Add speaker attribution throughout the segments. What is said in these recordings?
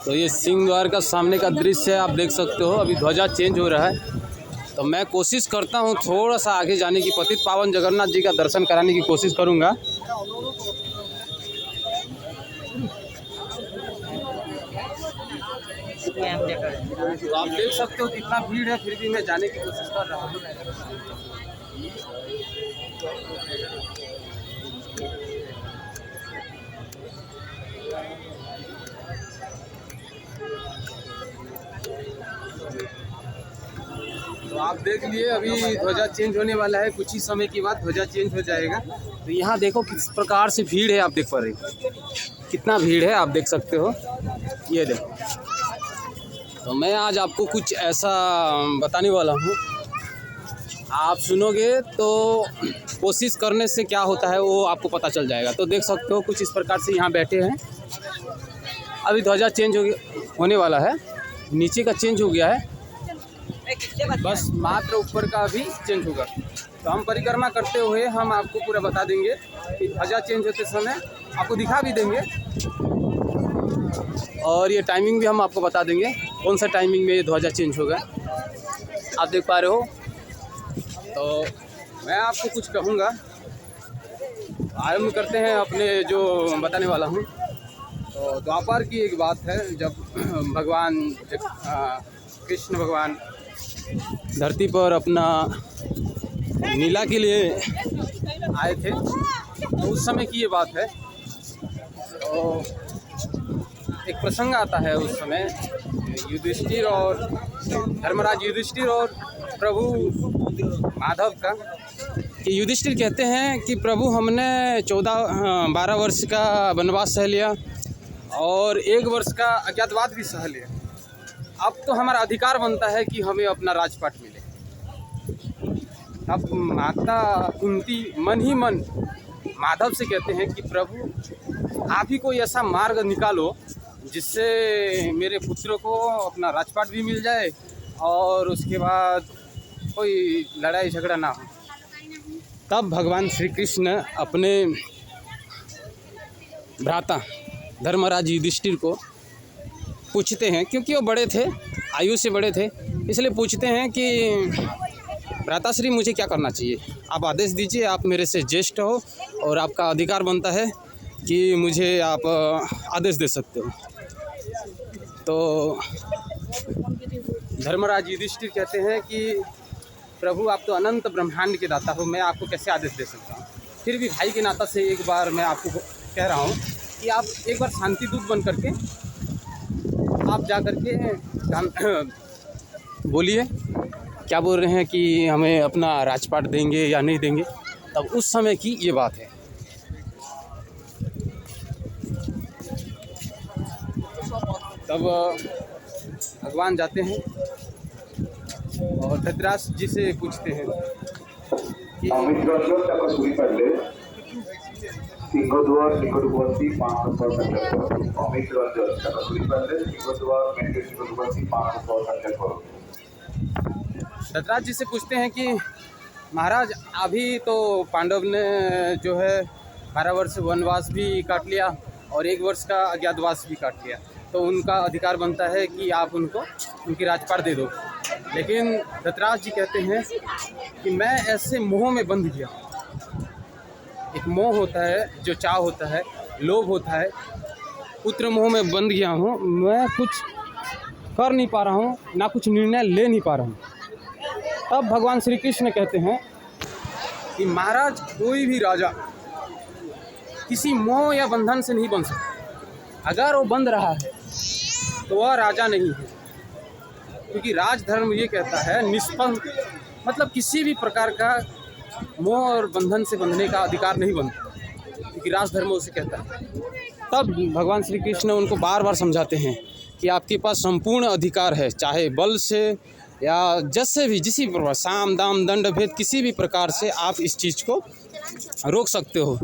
Speaker 1: तो ये सिंह द्वार का सामने का दृश्य है, आप देख सकते हो। अभी ध्वजा चेंज हो रहा है, तो मैं कोशिश करता हूँ थोड़ा सा आगे जाने की, पतित पावन जगन्नाथ जी का दर्शन कराने की कोशिश करूँगा। तो आप देख सकते हो कितना भीड़ है, फिर भी मैं जाने की कोशिश कर रहा हूँ। तो आप देख लिए अभी ध्वजा चेंज होने वाला है, कुछ ही समय के बाद ध्वजा चेंज हो जाएगा। तो यहाँ देखो किस प्रकार से भीड़ है, आप देख पा रहे हो कितना भीड़ है, आप देख सकते हो। ये देखो, तो मैं आज आपको कुछ ऐसा बताने वाला हूँ, आप सुनोगे तो कोशिश करने से क्या होता है वो आपको पता चल जाएगा। तो देख सकते हो कुछ इस प्रकार से यहाँ बैठे हैं। अभी ध्वजा चेंज होने वाला है, नीचे का चेंज हो गया है, बस मात्र ऊपर का भी चेंज होगा। तो हम परिक्रमा करते हुए हम आपको पूरा बता देंगे कि ध्वजा चेंज होते समय आपको दिखा भी देंगे, और ये टाइमिंग भी हम आपको बता देंगे कौन सा टाइमिंग में ये ध्वजा चेंज होगा। आप देख पा रहे हो। तो मैं आपको कुछ कहूँगा, आरम्भ करते हैं अपने जो बताने वाला हूँ। तो द्वापर की एक बात है, जब भगवान कृष्ण भगवान धरती पर अपना लीला के लिए आए थे, तो उस समय की ये बात है। तो एक प्रसंग आता है उस समय, युधिष्ठिर और धर्मराज युधिष्ठिर और प्रभु माधव का, कि युधिष्ठिर कहते हैं कि प्रभु हमने 12 वर्ष का वनवास सह लिया और 1 वर्ष का अज्ञातवास भी सह लिया, अब तो हमारा अधिकार बनता है कि हमें अपना राजपाट मिले। अब माता कुंती मन ही मन माधव से कहते हैं कि प्रभु आप ही कोई ऐसा मार्ग निकालो जिससे मेरे पुत्र को अपना राजपाट भी मिल जाए और उसके बाद कोई लड़ाई झगड़ा ना हो। तब भगवान श्री कृष्ण अपने भ्राता धर्मराज युधिष्ठिर को पूछते हैं, क्योंकि वो बड़े थे, आयु से बड़े थे, इसलिए पूछते हैं कि भ्राताश्री मुझे क्या करना चाहिए, आप आदेश दीजिए, आप मेरे से ज्येष्ठ हो और आपका अधिकार बनता है कि मुझे आप आदेश दे सकते हो। तो धर्मराज युधिष्ठिर कहते हैं कि प्रभु आप तो अनंत ब्रह्मांड के दाता हो, मैं आपको कैसे आदेश दे सकता हूँ। फिर भी भाई के नाता से एक बार मैं आपको कह रहा हूँ कि आप एक बार शांति दूत बन करके आप जा करके बोलिए क्या बोल रहे हैं कि हमें अपना राजपाट देंगे या नहीं देंगे। तब उस समय की ये बात है। तब भगवान जाते हैं और धृतराष्ट्र जी से पूछते हैं कि
Speaker 2: सिंहद्वार निकटवर्ती 500 अमित रंजन सिंहद्वार निकटवर्ती 500
Speaker 1: धृतराष्ट्र जी से पूछते हैं कि महाराज अभी तो पांडव ने जो है 12 वर्ष वनवास भी काट लिया और 1 वर्ष का अज्ञातवास भी काट लिया, तो उनका अधिकार बनता है कि आप उनको उनकी राजपाट दे दो। लेकिन धृतराष्ट्र जी कहते हैं कि मैं ऐसे मोह में बंध गया, एक मोह होता है जो चाह होता है, लोभ होता है, पुत्र मोह में बंध गया हूँ, मैं कुछ कर नहीं पा रहा हूँ, ना कुछ निर्णय ले नहीं पा रहा हूँ। तब भगवान श्री कृष्ण कहते हैं कि महाराज कोई भी राजा किसी मोह या बंधन से नहीं बन सकता, अगर वो बंध रहा है तो वह राजा नहीं है, क्योंकि राजधर्म ये कहता है निष्पंद, मतलब किसी भी प्रकार का मोह और बंधन से बंधने का अधिकार नहीं बनता, क्योंकि राजधर्म उसे कहता है। तब भगवान श्री कृष्ण उनको बार बार समझाते हैं कि आपके पास संपूर्ण अधिकार है, चाहे बल से या जैसे भी जिसी प्रकार साम दाम दंड भेद किसी भी प्रकार से आप इस चीज़ को रोक सकते हो।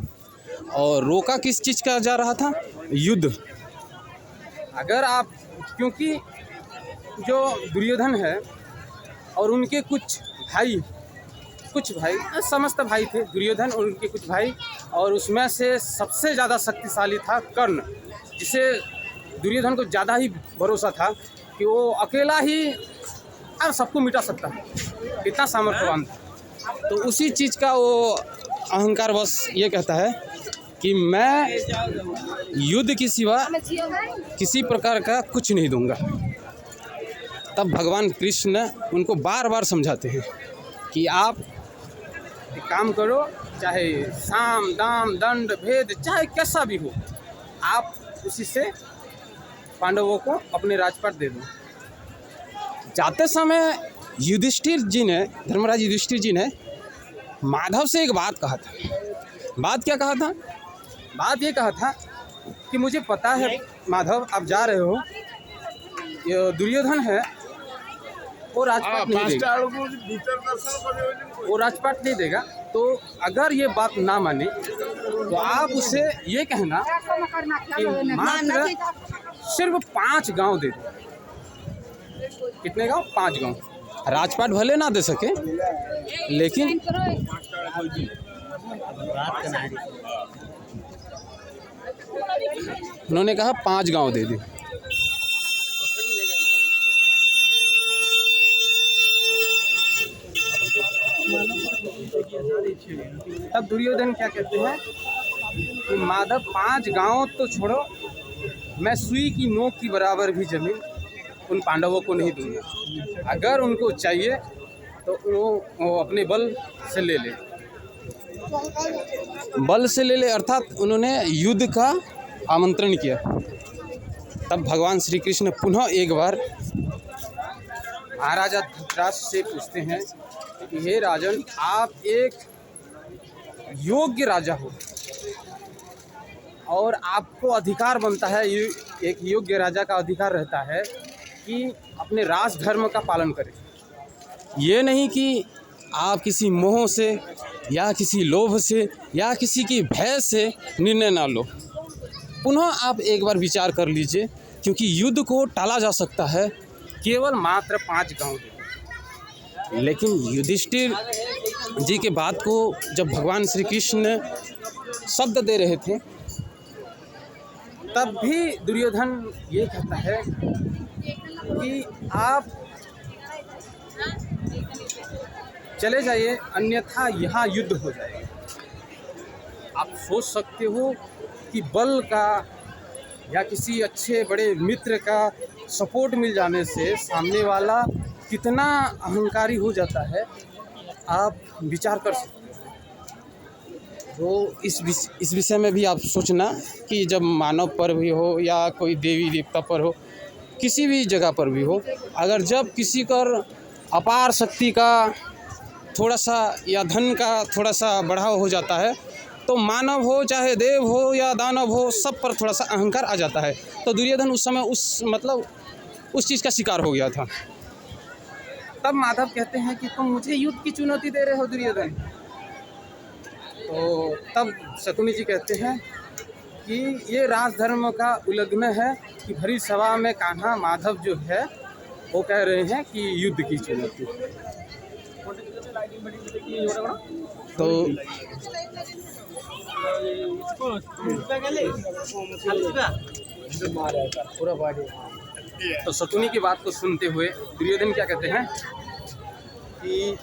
Speaker 1: और रोका किस चीज़ का जा रहा था? युद्ध। अगर आप, क्योंकि जो दुर्योधन है और उनके कुछ भाई समस्त भाई थे, दुर्योधन और उनके कुछ भाई, और उसमें से सबसे ज़्यादा शक्तिशाली था कर्ण, जिसे दुर्योधन को ज़्यादा ही भरोसा था कि वो अकेला ही सबको मिटा सकता है, इतना सामर्थ्यवान था। तो उसी चीज़ का वो अहंकार बस ये कहता है कि मैं युद्ध के सिवा किसी प्रकार का कुछ नहीं दूंगा। तब भगवान कृष्ण उनको बार बार समझाते हैं कि आप एक काम करो, चाहे साम दाम दंड भेद चाहे कैसा भी हो, आप उसी से पांडवों को अपने राजपाट दे दो। जाते समय युधिष्ठिर जी ने, धर्मराज युधिष्ठिर जी ने माधव से एक बात कहा था। बात क्या कहा था? बात ये कहा था कि मुझे पता है माधव, आप जा रहे हो, ये दुर्योधन है वो राजपाट नहीं देगा, वो राजपाट नहीं देगा। तो अगर ये बात ना माने तो आप उसे ये कहना कि मात्र सिर्फ 5 गांव दे दो। कितने गांव? 5 गांव। राजपाट भले ना दे सके, लेकिन उन्होंने कहा 5 गांव दे दे। तब दुर्योधन क्या कहते हैं कि माधव 5 गांव तो छोड़ो, मैं सुई की नोक की बराबर भी जमीन उन पांडवों को नहीं दूंगा। अगर उनको चाहिए तो वो अपने बल से ले ले, बल से ले ले, अर्थात उन्होंने युद्ध का आमंत्रण किया। तब भगवान श्री कृष्ण पुनः एक बार महाराजा धृतराष्ट्र से पूछते हैं कि हे राजन, आप एक योग्य राजा हो और आपको अधिकार बनता है, एक योग्य राजा का अधिकार रहता है कि अपने राज धर्म का पालन करें। ये नहीं कि आप किसी मोह से या किसी लोभ से या किसी की भय से निर्णय ना लो। पुनः आप एक बार विचार कर लीजिए, क्योंकि युद्ध को टाला जा सकता है केवल मात्र 5 गांव में। लेकिन युधिष्ठिर जी के बात को जब भगवान श्री कृष्ण शब्द दे रहे थे, तब भी दुर्योधन ये कहता है कि आप चले जाइए, अन्यथा यहाँ युद्ध हो जाएगा। आप सोच सकते हो कि बल का या किसी अच्छे बड़े मित्र का सपोर्ट मिल जाने से सामने वाला कितना अहंकारी हो जाता है, आप विचार कर सकते हो। तो इस विषय में भी आप सोचना कि जब मानव पर भी हो या कोई देवी देवता पर हो, किसी भी जगह पर भी हो, अगर जब किसी पर अपार शक्ति का थोड़ा सा या धन का थोड़ा सा बढ़ाव हो जाता है, तो मानव हो चाहे देव हो या दानव हो, सब पर थोड़ा सा अहंकार आ जाता है। तो दुर्योधन उस समय उस चीज़ का शिकार हो गया था। तब माधव कहते हैं कि तुम मुझे युद्ध की चुनौती दे रहे हो दुर्योधन। तो तब शकुनी जी कहते हैं कि ये राजधर्म का उल्लंघन है कि भरी सभा में कान्हा माधव जो है वो कह रहे हैं कि युद्ध की चुनौती। तो शकुनी की बात को सुनते हुए दुर्योधन क्या कहते हैं कि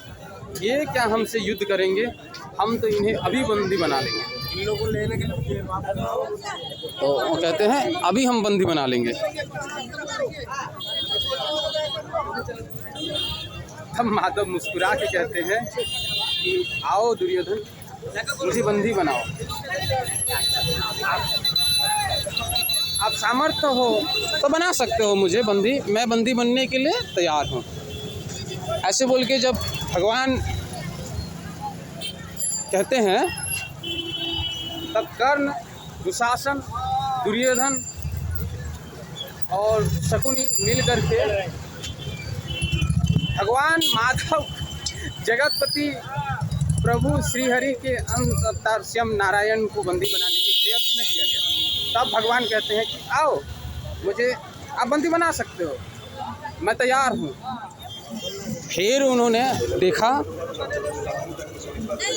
Speaker 1: ये क्या हमसे युद्ध करेंगे, हम तो इन्हें अभी बंदी बना लेंगे। इन लोगों को लेने के लिए तो वो कहते हैं अभी हम बंदी बना लेंगे। तब माधव मुस्कुरा के कहते हैं कि आओ दुर्योधन, मुझे बंदी बनाओ। आप सामर्थ्य हो तो बना सकते हो मुझे बंदी, मैं बंदी बनने के लिए तैयार हूँ। ऐसे बोल के जब भगवान कहते हैं, तब कर्ण, दुशासन, दुर्योधन और शकुनी मिल करके भगवान माधव जगतपति प्रभु श्रीहरि के अंश अवतार श्याम नारायण को बंदी बनाने की प्रयत्न किया गया। तब भगवान कहते हैं कि आओ, मुझे आप बंदी बना सकते हो, मैं तैयार हूँ। फिर उन्होंने देखा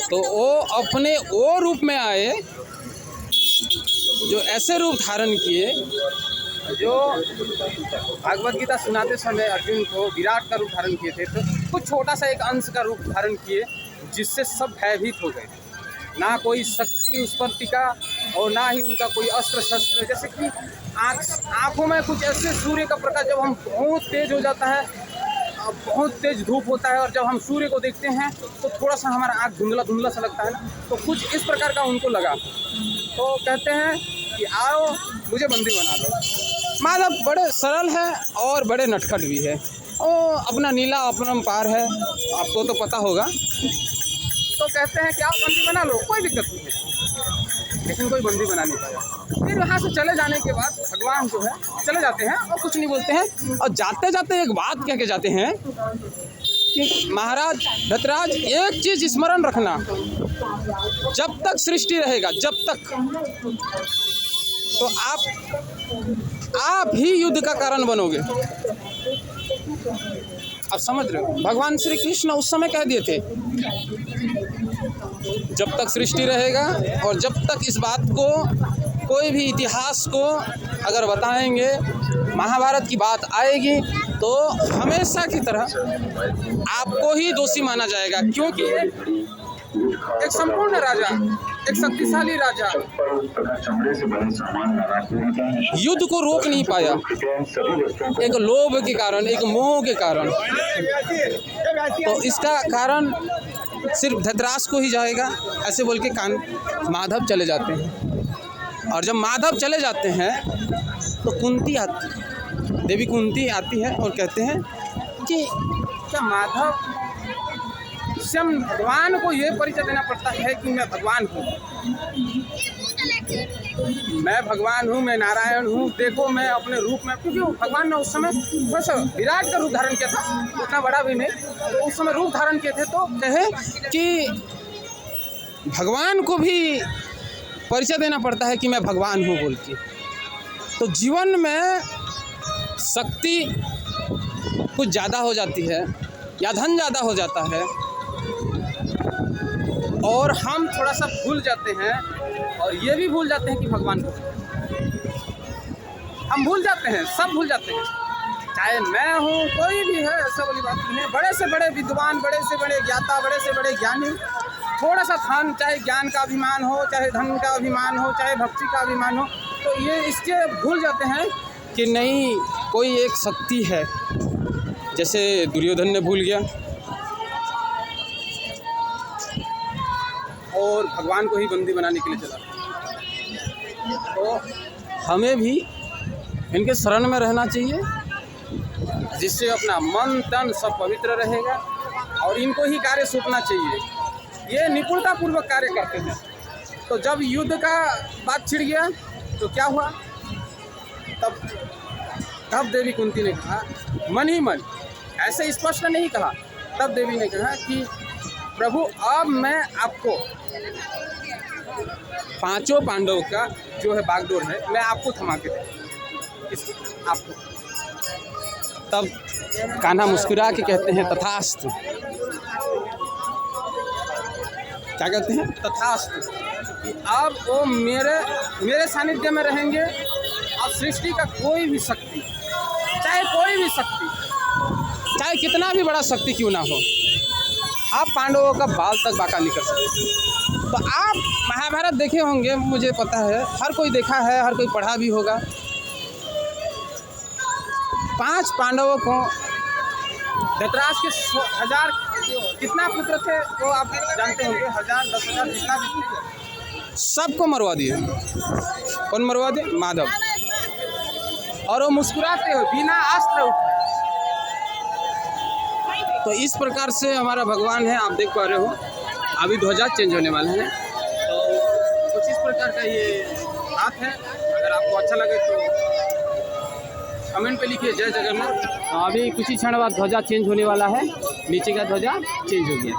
Speaker 1: तो वो अपने वो रूप में आए जो ऐसे रूप धारण किए जो भागवत गीता सुनाते समय अर्जुन को विराट का रूप धारण किए थे, तो कुछ छोटा सा एक अंश का रूप धारण किए, जिससे सब भयभीत हो गए। ना कोई शक्ति उस पर टिका और ना ही उनका कोई अस्त्र शस्त्र। जैसे कि आँखों में कुछ ऐसे सूर्य का प्रकाश जब हम बहुत तेज हो जाता है, बहुत तेज धूप होता है, और जब हम सूर्य को देखते हैं तो थोड़ा सा हमारा आँख धुंधला धुंधला सा लगता है ना, तो कुछ इस प्रकार का उनको लगा। तो कहते हैं कि आओ मुझे बंदी बना लो। माधव बड़े सरल है और बड़े नटखट भी है, ओ अपना नीला अपरंपार है, आपको तो पता होगा। तो कहते हैं कि आप बंदी बना लो, कोई दिक्कत नहीं है, लेकिन कोई बंदी बना नहीं पाया। फिर वहाँ से चले जाने के बाद भगवान जो है चले जाते हैं और कुछ नहीं बोलते हैं, और जाते जाते एक बात कह के जाते हैं कि महाराज धतराज, एक चीज़ स्मरण रखना, जब तक सृष्टि रहेगा, जब तक, तो आप ही युद्ध का कारण बनोगे। अब समझ रहे हो, भगवान श्री कृष्ण उस समय कह दिए थे जब तक सृष्टि रहेगा, और जब तक इस बात को, कोई भी इतिहास को अगर बताएंगे, महाभारत की बात आएगी, तो हमेशा की तरह आपको ही दोषी माना जाएगा, क्योंकि एक संपूर्ण राजा, एक शक्तिशाली राजा युद्ध को रोक नहीं पाया, एक लोभ के कारण, एक मोह के कारण। तो इसका कारण सिर्फ धतराष्ट्र को ही जाएगा, ऐसे बोल के माधव चले जाते हैं। और जब माधव चले जाते हैं तो कुंती आती, देवी कुंती आती है और कहते हैं कि क्या माधव, स्वयं भगवान को ये परिचय देना पड़ता है कि मैं भगवान हूँ, मैं भगवान हूँ, मैं नारायण हूँ, देखो मैं अपने रूप में, क्योंकि भगवान ने उस समय बस विराट का रूप धारण किया था, उतना बड़ा भी नहीं, तो उस समय रूप धारण किए थे। तो कहे कि भगवान को भी परिचय देना पड़ता है कि मैं भगवान हूँ बोल के। तो जीवन में शक्ति कुछ ज़्यादा हो जाती है या धन ज़्यादा हो जाता है, और हम थोड़ा सा भूल जाते हैं, और ये भी भूल जाते हैं कि भगवान को हम भूल जाते हैं, सब भूल जाते हैं, चाहे मैं हूँ, कोई भी है, ऐसा वाली बात नहीं है। बड़े से बड़े विद्वान, बड़े से बड़े ज्ञाता, बड़े से बड़े ज्ञानी, थोड़ा सा धन, चाहे ज्ञान का अभिमान हो, चाहे धन का अभिमान हो, चाहे भक्ति का अभिमान हो, तो ये इसके भूल जाते हैं कि नहीं, कोई एक शक्ति है। जैसे दुर्योधन ने भूल गया और भगवान को ही बंदी बनाने के लिए चला। तो हमें भी इनके शरण में रहना चाहिए, जिससे अपना मन तन सब पवित्र रहेगा, और इनको ही कार्य सौंपना चाहिए। ये निपुणतापूर्वक कार्य करते हैं। तो जब युद्ध का बात छिड़ गया तो क्या हुआ, तब देवी कुंती ने कहा मन ही मन, ऐसे स्पष्ट नहीं कहा, तब देवी ने कहा कि प्रभु अब मैं आपको, पांचों पांडवों का जो है बागडोर है, मैं आपको थमा के दूँ आपको। तब कान्हा मुस्कुरा के कहते हैं तथास्तु। क्या कहते हैं? तथास्तु। अब वो मेरे सानिध्य में रहेंगे। अब सृष्टि का कोई भी शक्ति, चाहे कोई भी शक्ति, चाहे कितना भी बड़ा शक्ति क्यों ना हो, आप पांडवों का बाल तक बाका नहीं कर सकते। तो आप महाभारत देखे होंगे, मुझे पता है, हर कोई देखा है, हर कोई पढ़ा भी होगा। 5 पांडवों को धृतराष्ट्र के 1000 कितना पुत्र थे वो आप जानते होंगे, 1000 10,000 जितना भी, सबको मरवा दिए। कौन मरवा दिए? माधव। और वो मुस्कुराते हो बिना अस्त्र उठाए। तो इस प्रकार से हमारा भगवान है, आप देख पा रहे हो। अभी ध्वजा चेंज होने वाले हैं, तो कुछ इस प्रकार का ये बात है। अगर आपको अच्छा लगे तो कमेंट पे लिखिए जय जगन्नाथ। अभी कुछ ही क्षण बाद ध्वजा चेंज होने वाला है, नीचे का ध्वजा चेंज हो गया।